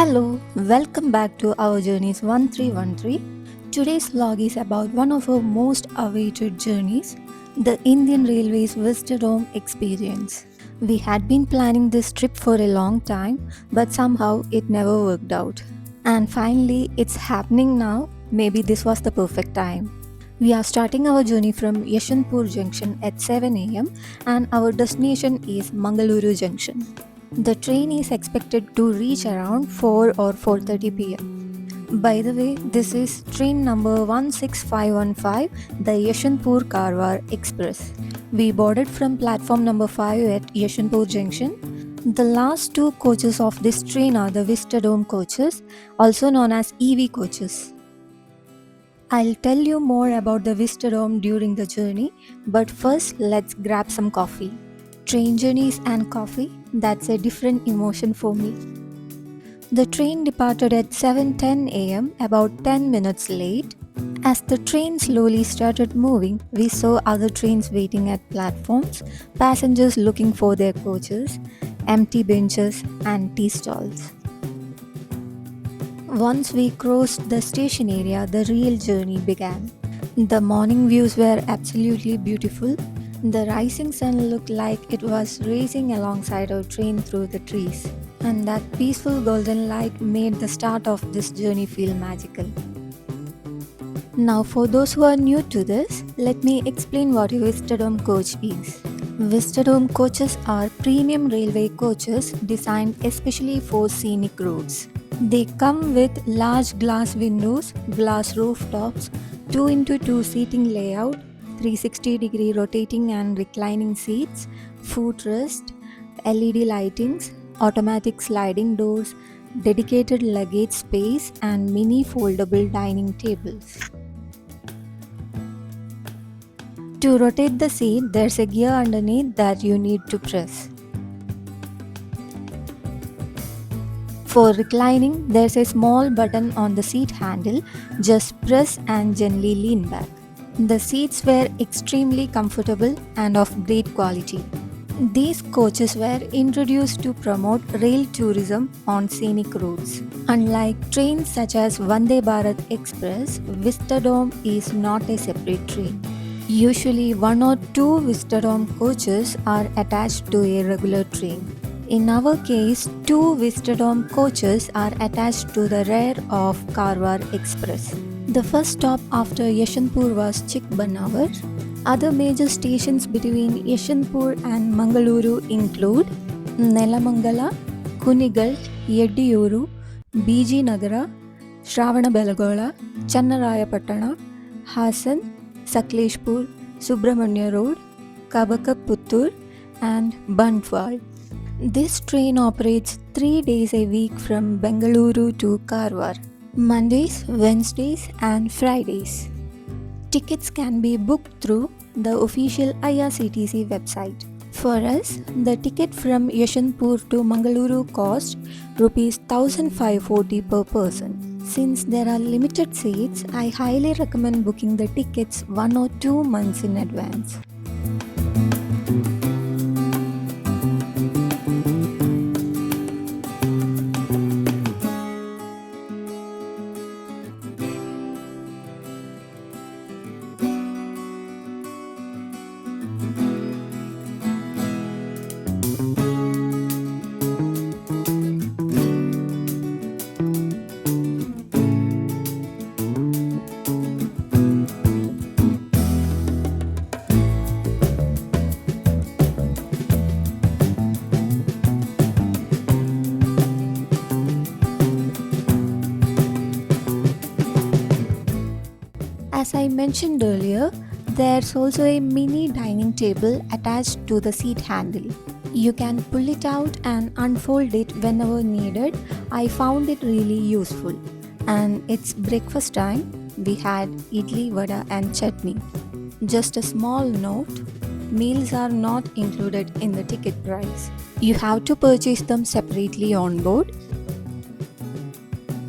Hello, welcome back to our Journeys 1313. Today's vlog is about one of our most awaited journeys, the Indian Railways Vistadome experience. We had been planning this trip for a long time, but somehow it never worked out. And finally, it's happening now. Maybe this was the perfect time. We are starting our journey from Yesvantpur junction at 7 am and our destination is Mangaluru junction. The train is expected to reach around 4 or 4:30 pm. By the way, this is train number 16515, the Yesvantpur Karwar Express. We boarded from platform number 5 at Yesvantpur junction. The last two coaches of this train are the Vistadome coaches, also known as EV coaches. I'll tell you more about the Vistadome during the journey, but first let's grab some coffee. Train journeys and coffee, that's a different emotion for me. The train departed at 7:10 am, about 10 minutes late. As the train slowly started moving, we saw other trains waiting at platforms, passengers looking for their coaches, empty benches, and tea stalls. Once we crossed the station area, the real journey began. The morning views were absolutely beautiful. The rising sun looked like it was racing alongside our train through the trees, and that peaceful golden light made the start of this journey feel magical. Now, for those who are new to this, let me explain what a Vistadome coach is. Vistadome coaches are premium railway coaches designed especially for scenic routes. They come with large glass windows, glass rooftops, 2x2 seating layout, 360-degree rotating and reclining seats, footrest, LED lightings, automatic sliding doors, dedicated luggage space, and mini foldable dining tables. To rotate the seat, there's a gear underneath that you need to press. For reclining, there's a small button on the seat handle. Just press and gently lean back. The seats were extremely comfortable and of great quality. These coaches were introduced to promote rail tourism on scenic routes. Unlike trains such as Vande Bharat Express, Vistadome is not a separate train. Usually one or two Vistadome coaches are attached to a regular train. In our case, two Vistadome coaches are attached to the rear of Karwar Express. The first stop after Yesvantpur was Chikbannawar. Other major stations between Yesvantpur and Mangaluru include Nelamangala, Kunigal, Yeddiyuru, BG Nagara, Shravanabelagola, Channarayapatana, Hassan, Sakleshpur, Subrahmanya Road, Kabakaputtur, and Bandwal. This train operates 3 days a week from Bengaluru to Karwar, Mondays, Wednesdays, and Fridays. Tickets can be booked through the official IRCTC website. For us, the ticket from Yesvantpur to Mangaluru cost Rs 1540 per person. Since there are limited seats, I highly recommend booking the tickets 1 or 2 months in advance. As I mentioned earlier, there's also a mini dining table attached to the seat handle. You can pull it out and unfold it whenever needed. I found it really useful. And it's breakfast time. We had idli, vada and chutney. Just a small note, meals are not included in the ticket price. You have to purchase them separately on board.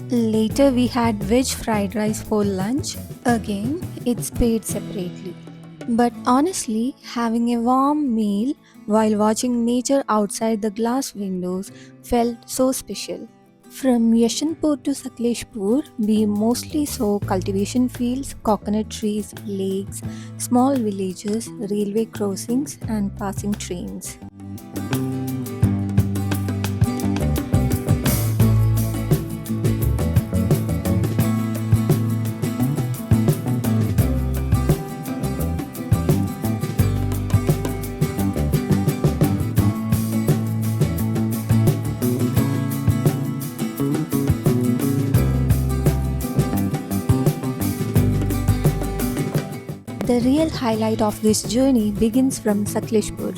Later we had veg fried rice for lunch. Again, it's paid separately. But honestly, having a warm meal while watching nature outside the glass windows felt so special. From Yesvantpur to Sakleshpur, we mostly saw cultivation fields, coconut trees, lakes, small villages, railway crossings, and passing trains. The real highlight of this journey begins from Sakleshpur.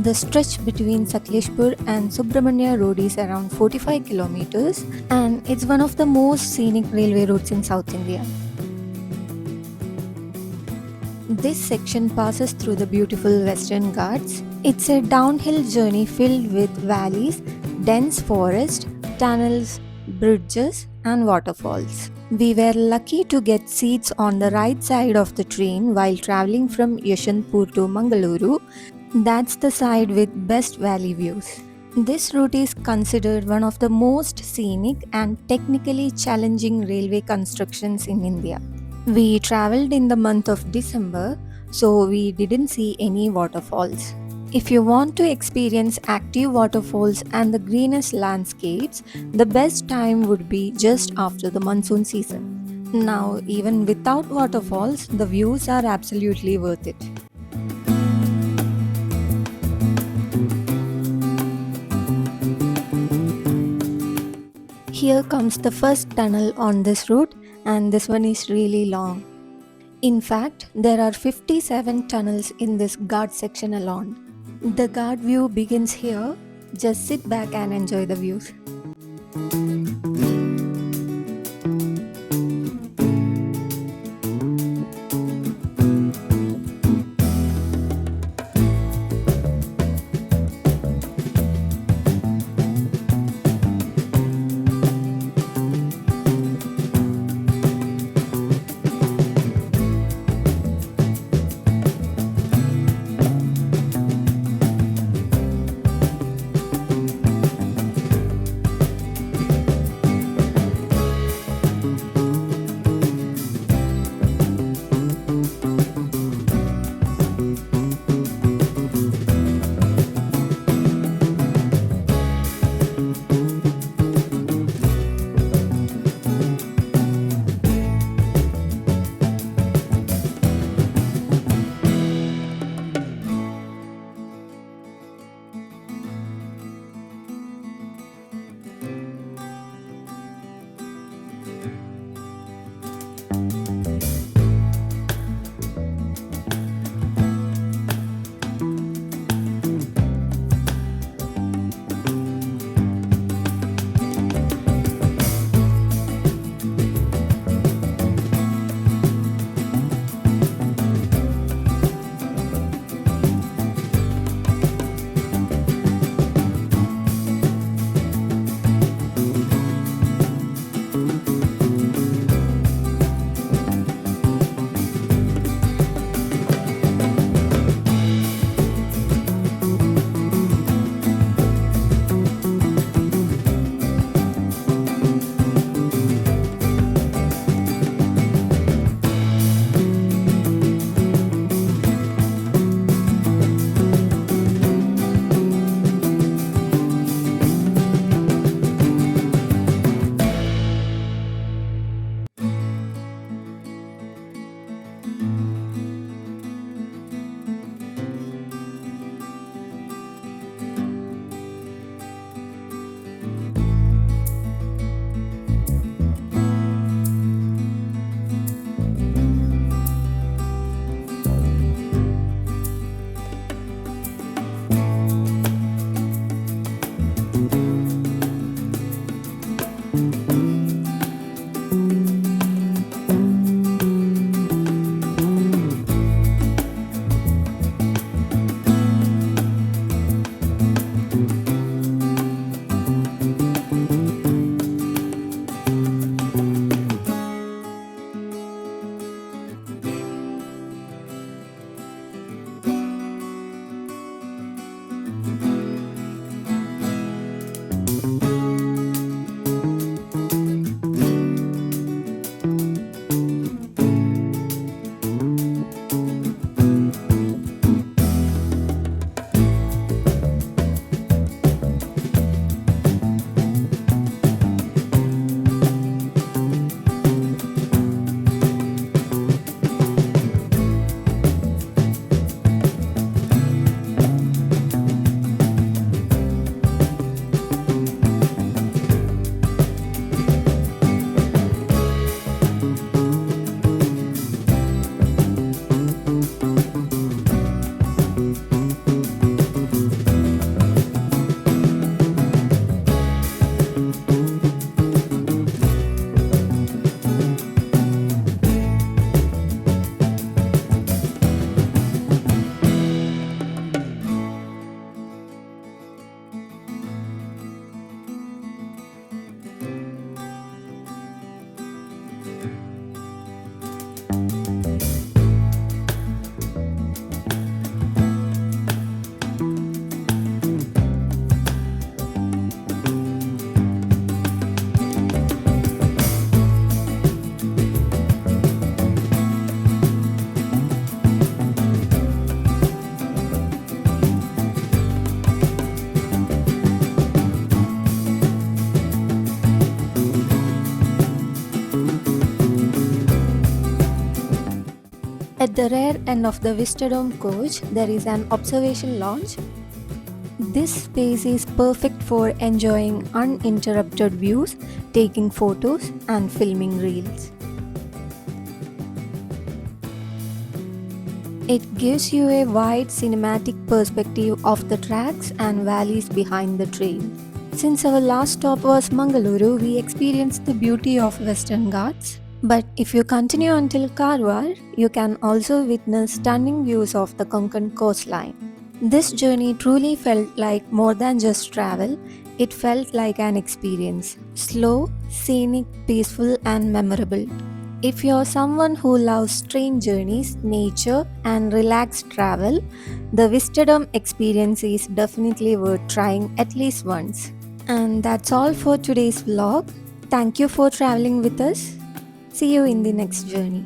The stretch between Sakleshpur and Subrahmanya Road is around 45 kilometers and it's one of the most scenic railway routes in South India. This section passes through the beautiful Western Ghats. It's a downhill journey filled with valleys, dense forest, tunnels, bridges, and waterfalls. We were lucky to get seats on the right side of the train while traveling from Yesvantpur to Mangaluru. That's the side with best valley views. This route is considered one of the most scenic and technically challenging railway constructions in India. We traveled in the month of December, so we didn't see any waterfalls. If you want to experience active waterfalls and the greenest landscapes, the best time would be just after the monsoon season. Now, even without waterfalls, the views are absolutely worth it. Here comes the first tunnel on this route, and this one is really long. In fact, there are 57 tunnels in this guard section alone. The guard view begins here. Just sit back and enjoy the views. At the rear end of the Vistadome coach, there is an observation lounge. This space is perfect for enjoying uninterrupted views, taking photos, and filming reels. It gives you a wide cinematic perspective of the tracks and valleys behind the trail. Since our last stop was Mangaluru, we experienced the beauty of Western Ghats. But if you continue until Karwar, you can also witness stunning views of the Konkan coastline. This journey truly felt like more than just travel, it felt like an experience. Slow, scenic, peaceful, and memorable. If you're someone who loves train journeys, nature, and relaxed travel, the Vistadom experience is definitely worth trying at least once. And that's all for today's vlog. Thank you for traveling with us. See you in the next journey.